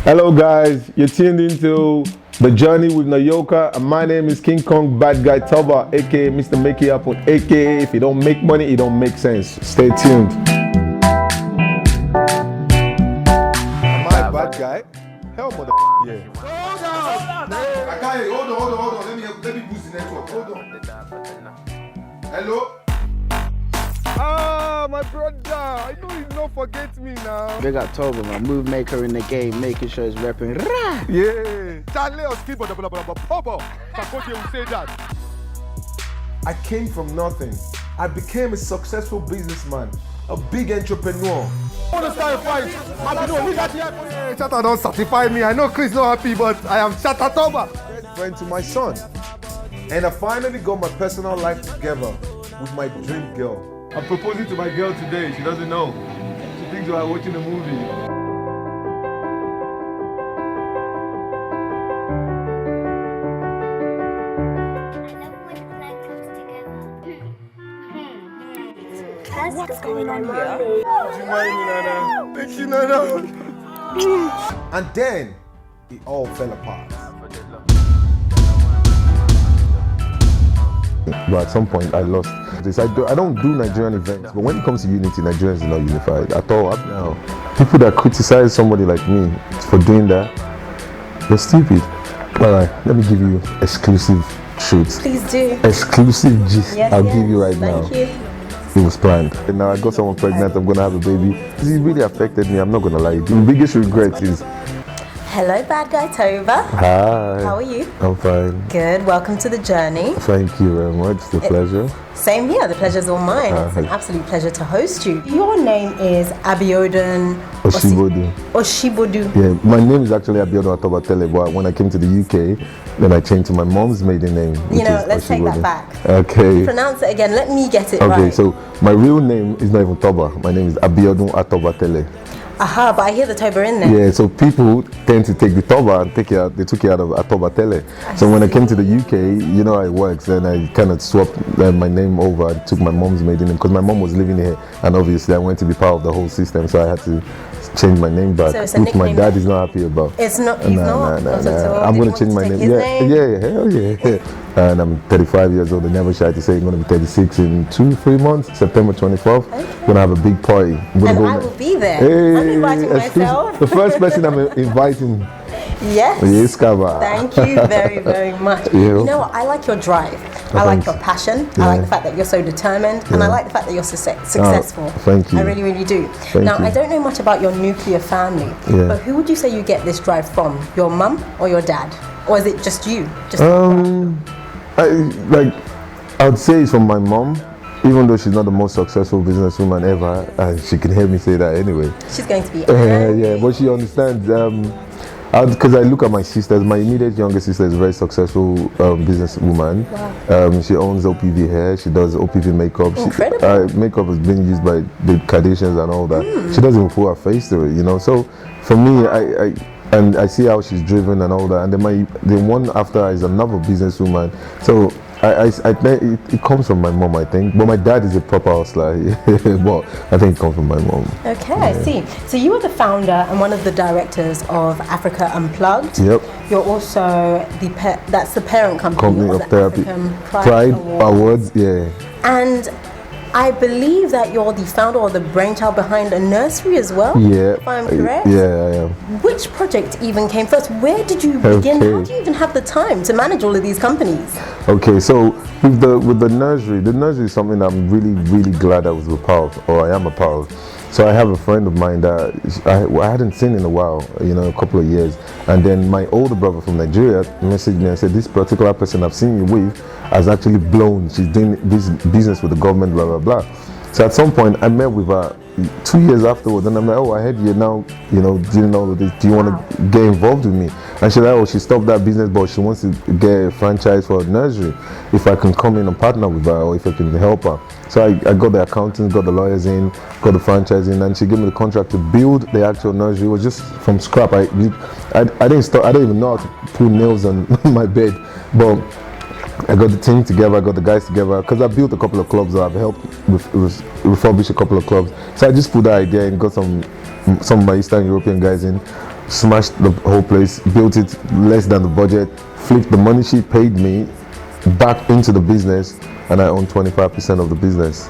Hello guys, you're tuned into The Journey with Nayoka, and my name is King Kong Badguy Toba, aka Mr. Make It Happen, aka if you don't make money, it don't make sense. Stay tuned. Am I a bad guy? Hell mother yeah. Hold on! I can't hear. Hold on. Let me boost the network. Hold on. Hello? Ah, my brother, I know you don't forget me now. Big up Toba, my move maker in the game, making sure it's repping. Yeah. Charlie or skip, Popo. Sakoche will say that. I came from nothing. I became a successful businessman, a big entrepreneur. I want to start a fight. I don't need that. Shatta don't certify me. I know Chris not happy, but I am Shatta Toba. Friend to my son. And I finally got my personal life together with my dream girl. I'm proposing to my girl today. She doesn't know. She thinks we are watching a movie. What's going on here? Thank you, Nana. And then it all fell apart. But at some point I lost this. I don't do Nigerian events, but when it comes to unity, Nigerians are not unified at all. Up now, people that criticize somebody like me for doing that, they're stupid. Alright, let me give you exclusive truth. Please do. Exclusive gist. Yes, I'll give you right now. Thank you. It was planned. And now I got someone pregnant, I'm gonna have a baby. It really affected me, I'm not gonna lie. The biggest regret is... Hello, Badguy Toba. Hi. How are you? I'm fine. Good. Welcome to the journey. Thank you very much. It's a pleasure. Same here. The pleasure's all mine. It's an absolute pleasure to host you. Your name is Abiodun Oshibodu. Yeah, my name is actually Abiodun Atoba Tele, but when I came to the UK, then I changed to my mom's maiden name. You know, let's take that back. Okay. Pronounce it again. Let me get it right. Okay, so my real name is not even Toba. My name is Abiodun Atoba Tele. Aha, but I hear the Toba in there. Yeah, so people tend to take the Toba and take it out. They took it out of Atoba Tele. So when I came to the UK, you know how it works. Then I kind of swapped my name over. I took my mom's maiden name because my mom was living here, and obviously I wanted to be part of the whole system. So I had to change my name back, which my dad is not happy about. It's not. He's not. I'm going to change my name. Yeah, hell yeah. And I'm 35 years old. I never shy to say I'm going to be 36 in 2-3 months. September 24th. Okay. We're going to have a big party. I will be there. Hey, I'm inviting myself. The first person I'm inviting. Yes. Yes, Kava. Thank you very, very much. Yeah. You know what? I like your drive. I like your passion. Yeah. I like the fact that you're so determined. Yeah. And I like the fact that you're successful. Thank you. I really, really do. Thank you. I don't know much about your nuclear family, but who would you say you get this drive from? Your mum or your dad? Or is it just you? I would say it's from my mom, even though she's not the most successful businesswoman ever, and she can hear me say that anyway. She's going to be yeah, but she understands. Because I look at my sisters, my immediate younger sister is a very successful businesswoman. Wow. She owns OPV hair, she does OPV makeup. Incredible. Makeup is being used by the Kardashians and all that. She doesn't even put her face to it, you know. So for me, I see how she's driven and all that. And then the one after her is another businesswoman. So I think it comes from my mom, I think. But my dad is a proper hustler. But I think it comes from my mom. Okay, I see. So you are the founder and one of the directors of Africa Unplugged. Yep. You're also that's the parent company of the Therapy. African Pride Awards. Yeah. And I believe that you're the founder or the brainchild behind a nursery as well. Yeah. If I'm correct. Yeah, I am. Which project even came first? Where did you begin? Okay. How do you even have the time to manage all of these companies? Okay, so with the nursery is something I'm really, really glad I was a part of, or I am a part of. So I have a friend of mine that I hadn't seen in a while, you know, a couple of years. And then my older brother from Nigeria messaged me and said, this particular person I've seen you with has actually blown. She's doing this business with the government, blah, blah, blah. So at some point I met with her 2 years afterwards, and I'm like, oh, I heard you're now, you know, doing all of this. Do you want to get involved with me? And she's like, oh, she stopped that business, but she wants to get a franchise for a nursery. If I can come in and partner with her, or if I can help her. So I got the accountants, got the lawyers in, got the franchise in, and she gave me the contract to build the actual nursery. It was just from scrap. I didn't start. I don't even know how to put nails on my bed, but I got the team together, I got the guys together, because I built a couple of clubs, I've helped refurbish a couple of clubs. So I just put that idea and got some of my Eastern European guys in. smashed the whole place, built it less than the budget, flipped the money she paid me back into the business, and I own 25% of the business.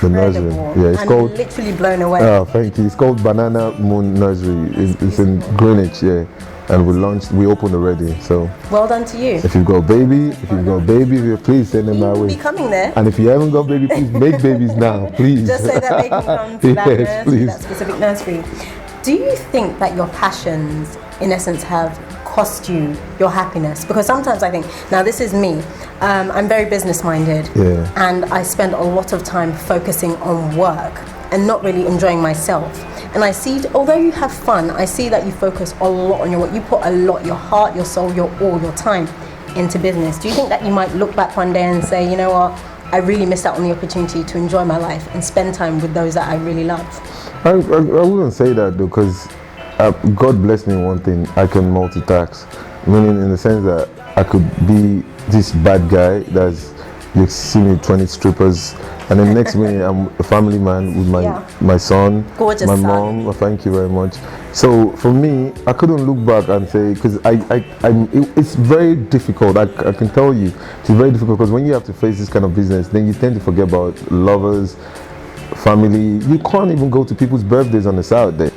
The nursery. Yeah, it's called. Literally blown away. Oh, thank you. It's called Banana Moon Nursery. It's in Greenwich, yeah. And we opened already. So well done to you. If you've got a baby, please send them my way. Be coming there. And if you haven't got baby, please make babies now, please. Just so that they can come to that nursery, please. that specific nursery. Do you think that your passions, in essence, have cost you your happiness? Because sometimes I think, now this is me, I'm very business minded, and I spend a lot of time focusing on work and not really enjoying myself. And I see, although you have fun, I see that you focus a lot on your work. You put a lot, your heart, your soul, your all, your time into business. Do you think that you might look back one day and say, you know what, I really missed out on the opportunity to enjoy my life and spend time with those that I really loved? I wouldn't say that, though, because God bless me one thing, I can multitask. Meaning in the sense that I could be this bad guy that's, you see me 20 strippers, and then next minute I'm a family man with my son, gorgeous my son. mom. Well, thank you very much. So for me, I couldn't look back and say, because it's very difficult. I can tell you, it's very difficult, because when you have to face this kind of business, then you tend to forget about lovers, family. You can't even go to people's birthdays on a Saturday.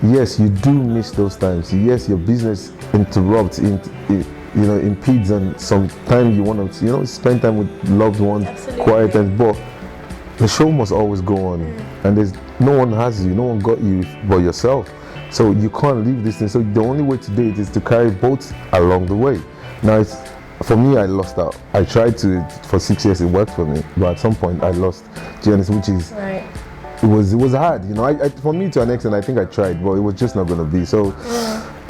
Yes, you do miss those times. Yes, your business interrupts, impedes on some time you want to, spend time with loved ones, quiet times. But the show must always go on, and no one has you, no one got you but yourself. So you can't leave this thing. So the only way to do it is to carry both along the way. Now, for me, I lost out. I tried to, for 6 years, it worked for me, but at some point I lost. Do you understand? Which is. Right. It was hard, for me to an extent. I think I tried, but it was just not going to be. So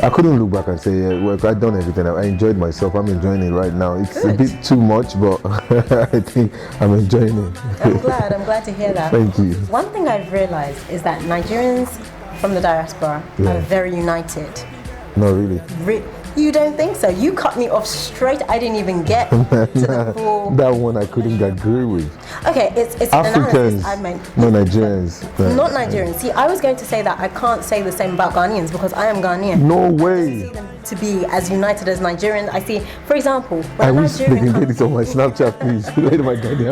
I couldn't look back and say, well, I've done everything. I enjoyed myself. I'm enjoying it right now. It's a bit too much, but I think I'm enjoying it. I'm glad to hear that. Thank you. One thing I've realized is that Nigerians from the diaspora are very united. No, really. You don't think so? You cut me off straight. I didn't even get to the full. That one I couldn't agree with. Okay, it's Africans. I meant no, Nigerians. Not Nigerians. See, I was going to say that I can't say the same about Ghanaians because I am Ghanaian. No way. I see them to be as united as Nigerians. I see, for example, I wish they can get it on my Snapchat, please.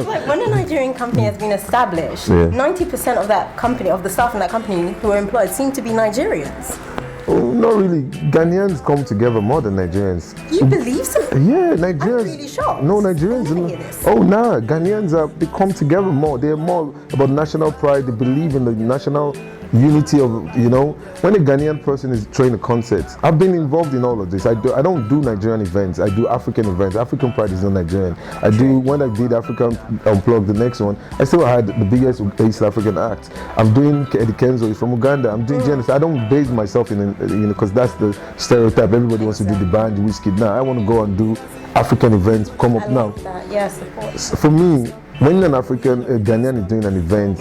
Like when a Nigerian company has been established, 90% of that company, of the staff in that company who are employed, seem to be Nigerians. Oh, not really. Ghanaians come together more than Nigerians. You believe so? Yeah, Nigerians. I'm really shocked. No, Nigerians. Ghanaians they come together more. They're more about national pride. They believe in the national unity of, when a Ghanaian person is throwing a concert. I've been involved in all of this. I don't do Nigerian events. I do African events. African Pride is not Nigerian. When I did African Unplugged, the next one, I still had the biggest East African act. I'm doing Eddie Kenzo from Uganda. I'm doing Genesis. I don't base myself in, because that's the stereotype. Everybody wants to do the band, the whiskey. Now I want to go and do African events. Come up now. Yes, of course. For me, when an African Ghanaian is doing an event,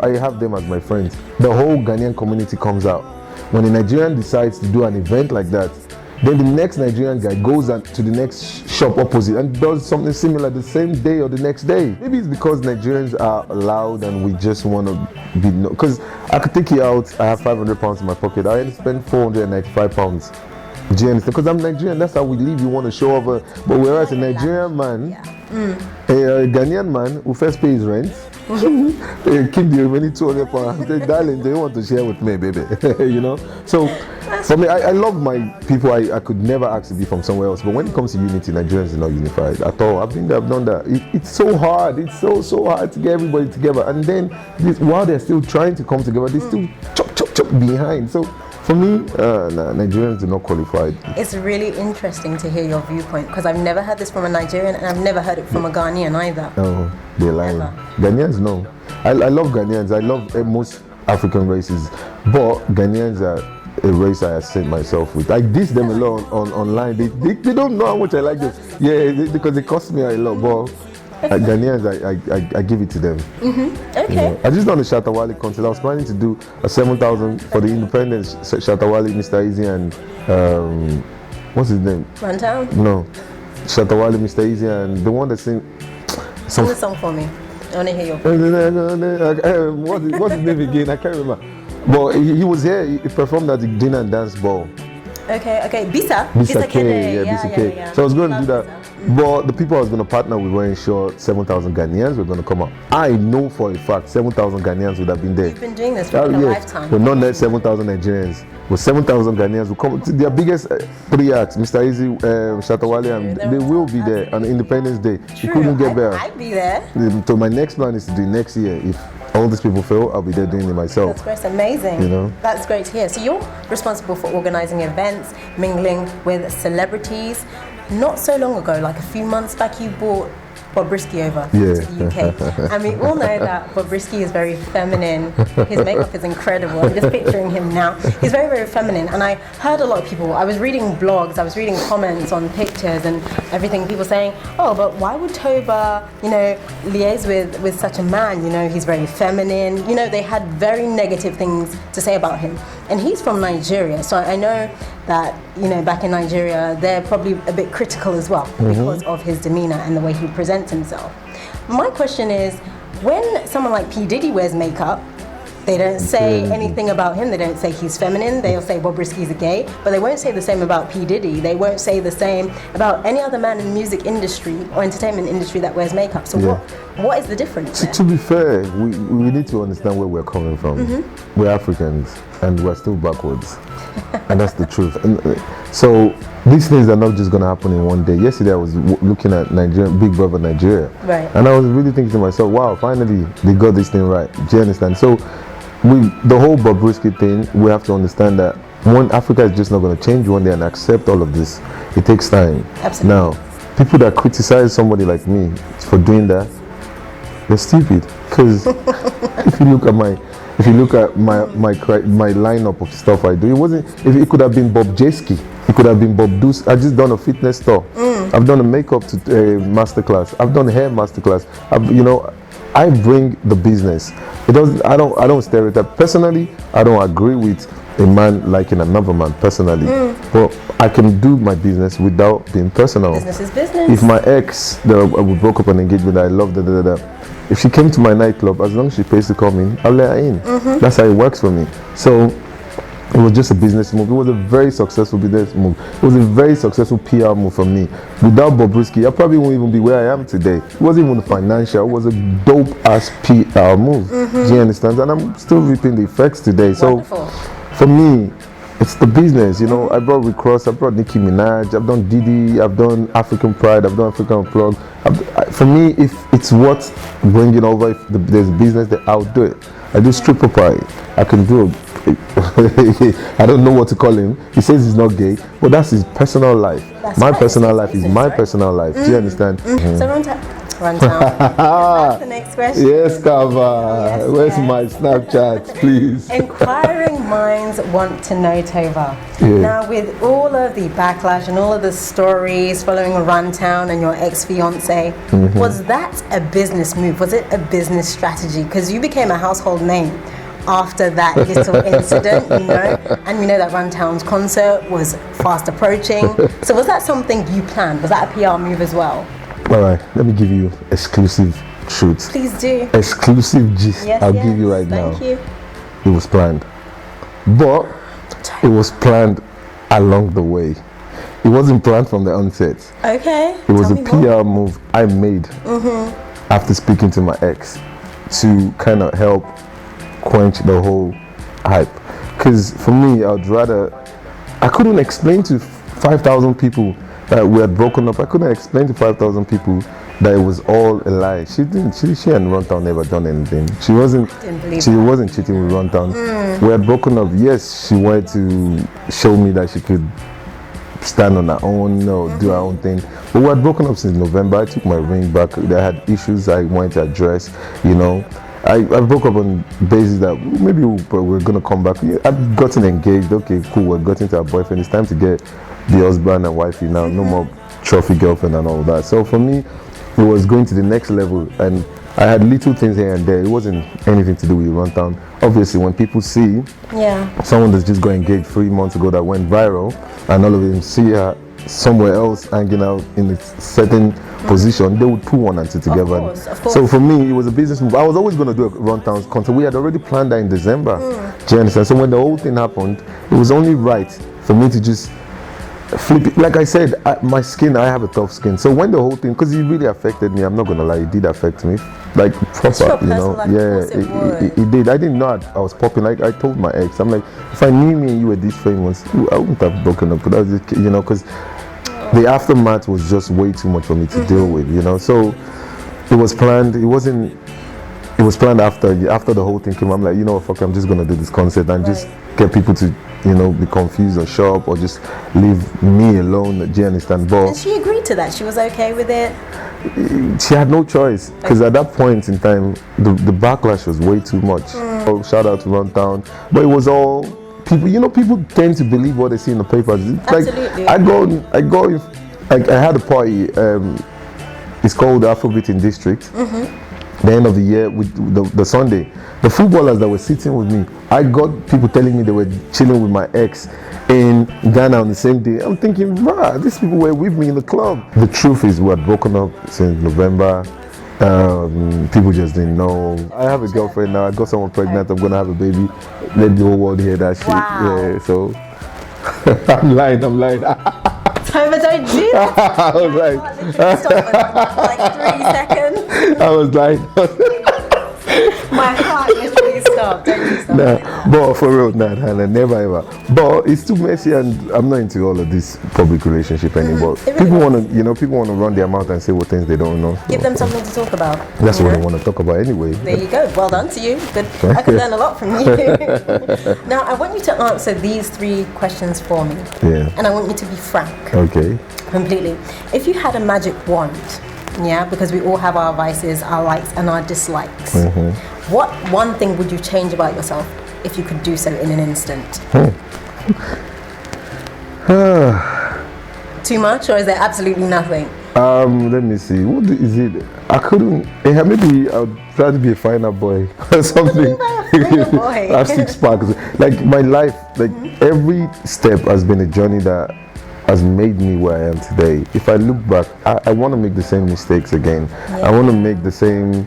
I have them as my friends. The whole Ghanaian community comes out. When a Nigerian decides to do an event like that, then the next Nigerian guy goes to the next shop opposite and does something similar the same day or the next day. Maybe it's because Nigerians are loud and we just want to be, because I could take you out, I have 500 pounds in my pocket, I only spend 495 pounds. Do you understand? Because I'm Nigerian, that's how we live, you want to show off. But whereas a Nigerian man, a Ghanaian man who first pays his rent, keep the remaining 200 pounds. Darling, they want to share with me, baby. So for me, I love my people. I could never ask to be from somewhere else. But when it comes to unity, Nigerians are not unified at all. I've been there, I've done that. It's so hard. It's so hard to get everybody together. And then while they're still trying to come together, they still chop behind. So for me, Nigerians are not qualified. It's really interesting to hear your viewpoint because I've never heard this from a Nigerian and I've never heard it from a Ghanaian either. No, they're lying. Ghanaians, no. I love Ghanaians. I love most African races. But Ghanaians are a race I associate myself with. I diss them a lot online. They don't know how much I like them. Yeah, because it costs me a lot. But Ghanaians, I give it to them. Okay. I just done a Shatawale concert. I was planning to do a 7,000 for the Independence. Shatawale, Mr. Easy, and what's his name? Runtown? No, Shatawale, Mr. Easy, and the one that sing. Sing the song for me. I want to hear your voice. What's his name again? I can't remember. But he was here. He performed at the dinner and dance ball. Okay. Bisa K, yeah, Bisa K. yeah. So I was going to do Love that. Bisa. But the people I was going to partner with weren't sure 7,000 Ghanaians were going to come out. I know for a fact 7,000 Ghanaians would have been there. You've been doing this for a lifetime. But not net 7,000 Nigerians. But 7,000 Ghanaians will come. Their biggest three acts, Mr. Easy, Shatawale, and they will be there on Independence Day. True. You couldn't get better. I'd be there. So my next plan is to do next year. If all these people fail, I'll be there doing it myself. That's great, amazing. You know? That's great to hear. So you're responsible for organizing events, mingling with celebrities. Not so long ago, like a few months back, you brought Bobrisky over to the UK. And we all know that Bobrisky is very feminine. His makeup is incredible. I'm just picturing him now. He's very, very feminine. And I heard a lot of people, I was reading blogs, I was reading comments on pictures and everything, people saying, oh, but why would Toba, liaise with such a man? He's very feminine. They had very negative things to say about him. And he's from Nigeria, so I know that, back in Nigeria, they're probably a bit critical as well because of his demeanor and the way he presents himself. My question is, when someone like P. Diddy wears makeup, they don't say anything about him. They don't say he's feminine. They'll say Bobrisky's a gay, but they won't say the same about P. Diddy. They won't say the same about any other man in the music industry or entertainment industry that wears makeup. So what is the difference? To be fair, we need to understand where we're coming from. We're Africans and we're still backwards. And that's the truth. And so these things are not just going to happen in one day. Yesterday I was looking at Nigeria, Big Brother Nigeria. Right. And I was really thinking to myself, wow, finally they got this thing right. Do you understand? So the whole Bobrisky thing, we have to understand that Africa is just not going to change one day and accept all of this. It takes time. Absolutely. Now, people that criticize somebody like me for doing that, they're stupid. Because if you look at my lineup of stuff I do, it wasn't. If it could have been Bob Jeski, it could have been Bob Deuce. I just done a fitness store. I've done a makeup masterclass. I've done a hair masterclass. I bring the business. I don't stereotype. Personally, I don't agree with a man liking another man personally, but I can do my business without being personal. Business is business. If my ex, we broke up an engagement I loved, if she came to my nightclub, as long as she pays to come in, I'll let her in. That's how it works for me. So it was just a business move. It was a very successful business move. It was a very successful PR move for me. Without Bobrisky, I probably wouldn't even be where I am today. It wasn't even financial. It was a dope ass PR move. Do you understand? And I'm still reaping the effects today. Wonderful. So for me, it's the business. I brought Rick Ross, I brought Nicki Minaj, I've done Diddy, I've done African Pride, I've done African Unplugged. For me, if it's worth bringing over, if there's business, then I'll do it. I do stripper pie. I can do it. I don't know what to call him. He says he's not gay, but that's his personal life. My personal life is my personal life. Do you understand? So run down. That's the next question. Yes, Kava. Where's my Snapchat, please? Inquiring minds want to know, Toba. Now, with all of the backlash and all of the stories following Runtown and your ex-fiance, was that a business move? Was it a business strategy? Because you became a household name after that little incident, and we know that Runtown's concert was fast approaching. So was that something you planned? Was that a PR move as well? All right, let me give you exclusive truth. Please do. Exclusive gist. I'll give you right now. Thank you. It was planned, but it was planned along the way. It wasn't planned from the onset. Okay. It was a PR move I made after speaking to my ex to kind of help quench the whole hype. Because for me, I couldn't explain to 5,000 people that we had broken up. I couldn't explain to 5,000 people that it was all a lie. She hadn't Runtown never done anything. She wasn't cheating with Runtown. We had broken up. Yes, she wanted to show me that she could stand on her own, do her own thing. But we had broken up since November. I took my ring back. I had issues I wanted to address, I broke up on the basis that maybe we're going to come back. I've gotten engaged. Okay, cool. We've gotten to our boyfriend. It's time to get the husband and wifey now. No more trophy girlfriend and all that. So for me, it was going to the next level. And I had little things here and there. It wasn't anything to do with Runtown. obviously when people see someone that's just got engaged 3 months ago that went viral, and all of them see her somewhere else hanging out in a certain position, they would put one and two together. Of course. So for me, it was a business move. I was always going to do a Runtown concert. We had already planned that in December. Do you understand? So when the whole thing happened, it was only right for me to just flip it. Like I said, my skin, I have a tough skin. So when the whole thing, because it really affected me, I'm not going to lie, it did affect me. Like proper, you know. It did. I didn't know I was popping. Like I told my ex, I'm like, if I knew me and you were this famous, I wouldn't have broken up. But that was just, you know, because the aftermath was just way too much for me to deal with, you know. So it was planned. It was planned after the whole thing came. I'm like, you know what, fuck, I'm just gonna do this concert and just get people to, you know, be confused or shop or just leave me alone. Do you understand? But and she agreed to that. She was okay with it. She had no choice, because at that point in time, the backlash was way too much. So shout out to Runtown, but it was all people. You know, people tend to believe what they see in the papers. Absolutely. Like I had a party. It's called the Afrobeat District. The end of the year with the Sunday, the footballers that were sitting with me, I got people telling me they were chilling with my ex in Ghana on the same day. I'm thinking, bruh, these people were with me in the club. The truth is, we had broken up since November. People just didn't know. I have a girlfriend now. I got someone pregnant. I'm gonna have a baby. Let the whole world hear that shit. Wow. Yeah, so I'm lying. Toba, don't do that. I was like, Stop for like 3 seconds. I was like, My heart literally stopped. Don't you stop. nah, but for real, nah, never ever. But it's too messy, and I'm not into all of this public relationship anymore. People want to, run their mouth and say what things they don't know. So Give them something to talk about. that's what I want to talk about anyway. There you go. Well done to you. Good. I could learn a lot from you. Now, I want you to answer these 3 questions for me. Yeah. And I want you to be frank. Okay. Completely. If you had a magic wand, because we all have our vices, our likes and our dislikes, what one thing would you change about yourself if you could do so in an instant? Too much, or is there absolutely nothing? Let me see. What is it? I couldn't. Maybe I'll try to be a finer boy or something. Boy. I have 6 packs. Like my life, like every step has been a journey that has made me where I am today. If I look back, I want to make the same mistakes again. I want to make the same,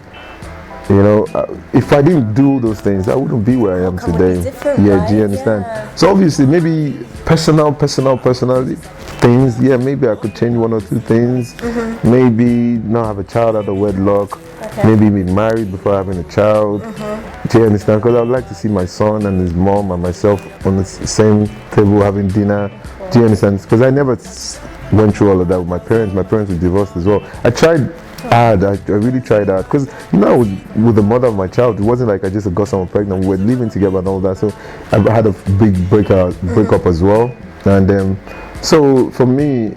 you know, if I didn't do those things, I wouldn't be where I am today. Right? Do you understand? Yeah. So obviously, maybe personal things. Yeah, maybe I could change 1 or 2 things. Maybe not have a child out of wedlock. Maybe be married before having a child. Do you understand? Because I would like to see my son and his mom and myself on the same table having dinner. Do you understand? Because I never went through all of that with my parents. My parents were divorced as well. I tried hard. I really tried hard. Because, you know, with the mother of my child, it wasn't like I just got someone pregnant. We were living together and all that. So I had a big breakup as well. And so for me,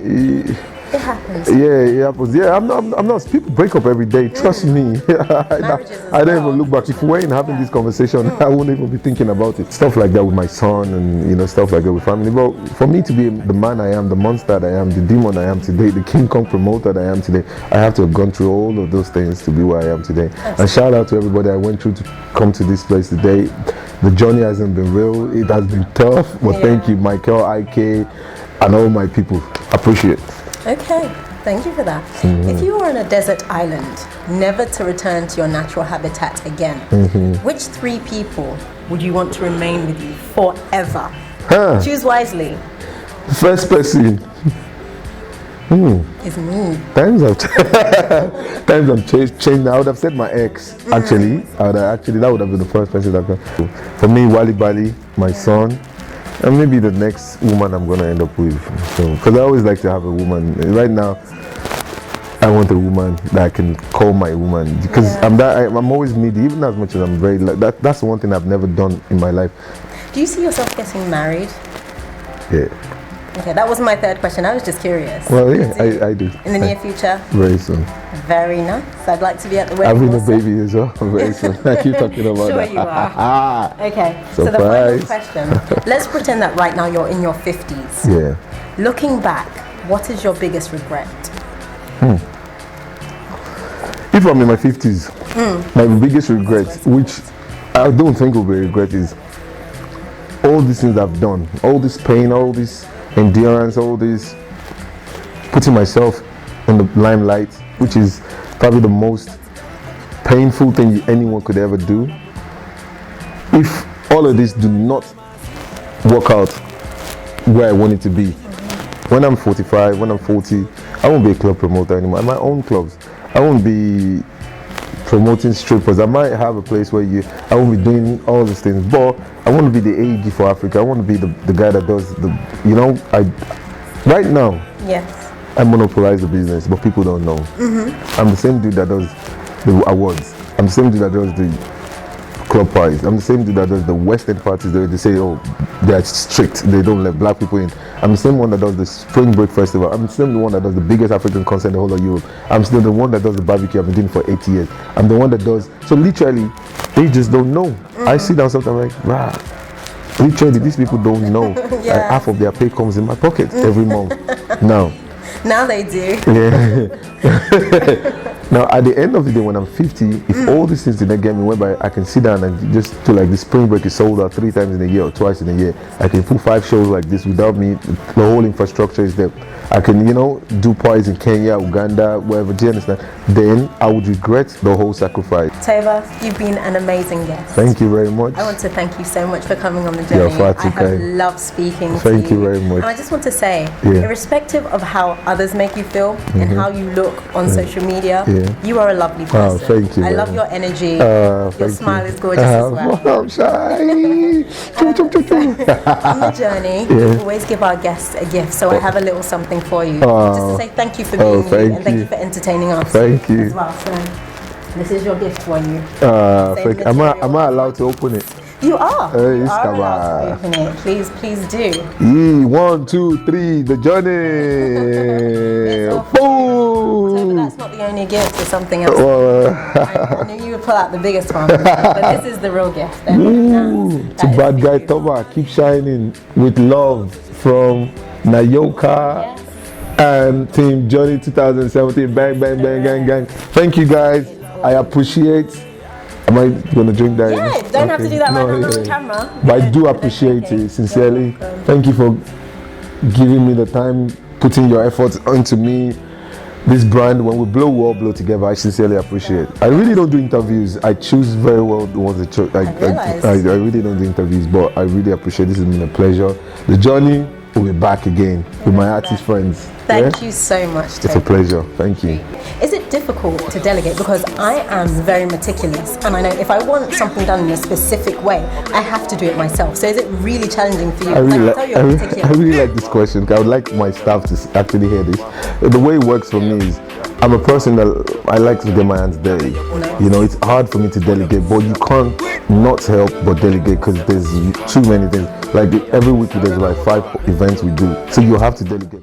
it happens. Yeah, it happens. Yeah, I'm not. People break up every day. Trust me. I don't even look back. If we weren't having this conversation, I wouldn't even be thinking about it. Stuff like that with my son, and stuff like that with family. But for me to be the man I am, the monster that I am, the demon I am today, the King Kong promoter that I am today, I have to have gone through all of those things to be where I am today. And shout out to everybody I went through to come to this place today. The journey hasn't been real. It has been tough. But thank you, Michael, IK, and all my people. Appreciate it. Okay, thank you for that. If you were on a desert island, never to return to your natural habitat again, which 3 people would you want to remain with you forever? Choose wisely. First person. Is me. Times have changed. I would have said my ex. Actually, that would have been the first person that come. For me, Wally Bali, my son. And maybe the next woman I'm gonna end up with. So, because I always like to have a woman. Right now, I want a woman that I can call my woman. Because I'm always needy, even as much as I'm very. That's the one thing I've never done in my life. Do you see yourself getting married? Yeah. Okay, that wasn't my 3rd question. I was just curious. Well, yeah, I do. In the near future? Very soon. Very nice. I'd like to be at the wedding. Having a baby as well. Very soon. I keep talking about sure that. Sure you are. Okay, Surprise. So the final question. Let's pretend that right now you're in your 50s. Yeah. Looking back, what is your biggest regret? If I'm in my 50s, my biggest regret, which I don't think will be regret is all these things I've done, all this pain, all this endurance, all this putting myself in the limelight, which is probably the most painful thing anyone could ever do. If all of this do not work out where I want it to be, when I'm 45, when I'm 40, I won't be a club promoter anymore. My own clubs. I won't be promoting strippers. I might have a place where I won't be doing all these things, but I want to be the AEG for Africa. I want to be the guy that does right now. Yes. I monopolize the business, but people don't know. I'm the same dude that does the awards. I'm the same dude that does the club prize. I'm the same dude that does the West End parties. They say, oh, they're strict. They don't let black people in. I'm the same one that does the Spring Break Festival. I'm the same one that does the biggest African concert in the whole of Europe. I'm still the one that does the barbecue. I've been doing it for 8 years. I'm the one that does. So literally, they just don't know. I sit down sometimes like, rah. Literally, these people don't know. Yeah. Like, half of their pay comes in my pocket every month. Now they do. Yeah. Now, at the end of the day, when I'm 50, if all these things didn't get me, whereby I can sit down and just feel like the Spring Break is sold out 3 times in a year or twice in a year, I can put 5 shows like this without me. The whole infrastructure is there. I can, do parties in Kenya, Uganda, wherever. Do you understand? Then I would regret the whole sacrifice. Toba, you've been an amazing guest. Thank you very much. I want to thank you so much for coming on the journey. You're far too I have kind. loved speaking to you. Thank you very much. And I just want to say, Yeah. irrespective of how others make you feel and how you look on social media, you are a lovely person. Oh, thank you. I love your energy. Your smile is gorgeous as well. I'm shy. On the journey, we always give our guests a gift, so I have a little something for you. Just to say thank you for being you and thank you for entertaining us. Thank you. As well. So this is your gift for you. Thank you. Am I allowed to open it? You are. You It's are allowed to open it. Please do. 1, 2, 3, the journey. Boom! That's not the only gift, there's something else. I knew you would pull out the biggest one, but this is the real gift. To Badguy Toba, keep shining with love from Nayoka and Team Johnny 2017. Bang, bang, bang, gang, gang. Thank you guys. I appreciate. Am I going to drink that? Yeah, don't have to do that right now on camera. But I do appreciate it, sincerely. Thank you for giving me the time, putting your efforts into me. This brand, when we all blow together, I sincerely appreciate it. I really don't do interviews. I choose very well the ones that I really don't do interviews, but I really appreciate it. This has been a pleasure. The journey will be back again with my artist friends. Thank you so much, Toba. It's a pleasure. Thank you. Is it difficult to delegate? Because I am very meticulous, and I know if I want something done in a specific way, I have to do it myself. So is it really challenging for you? I really like this question. I would like my staff to actually hear this. The way it works for me is, I'm a person that I like to get my hands dirty. It's hard for me to delegate, but you can't not help but delegate because there's too many things. Like every week there's like 5 events we do, so you have to delegate.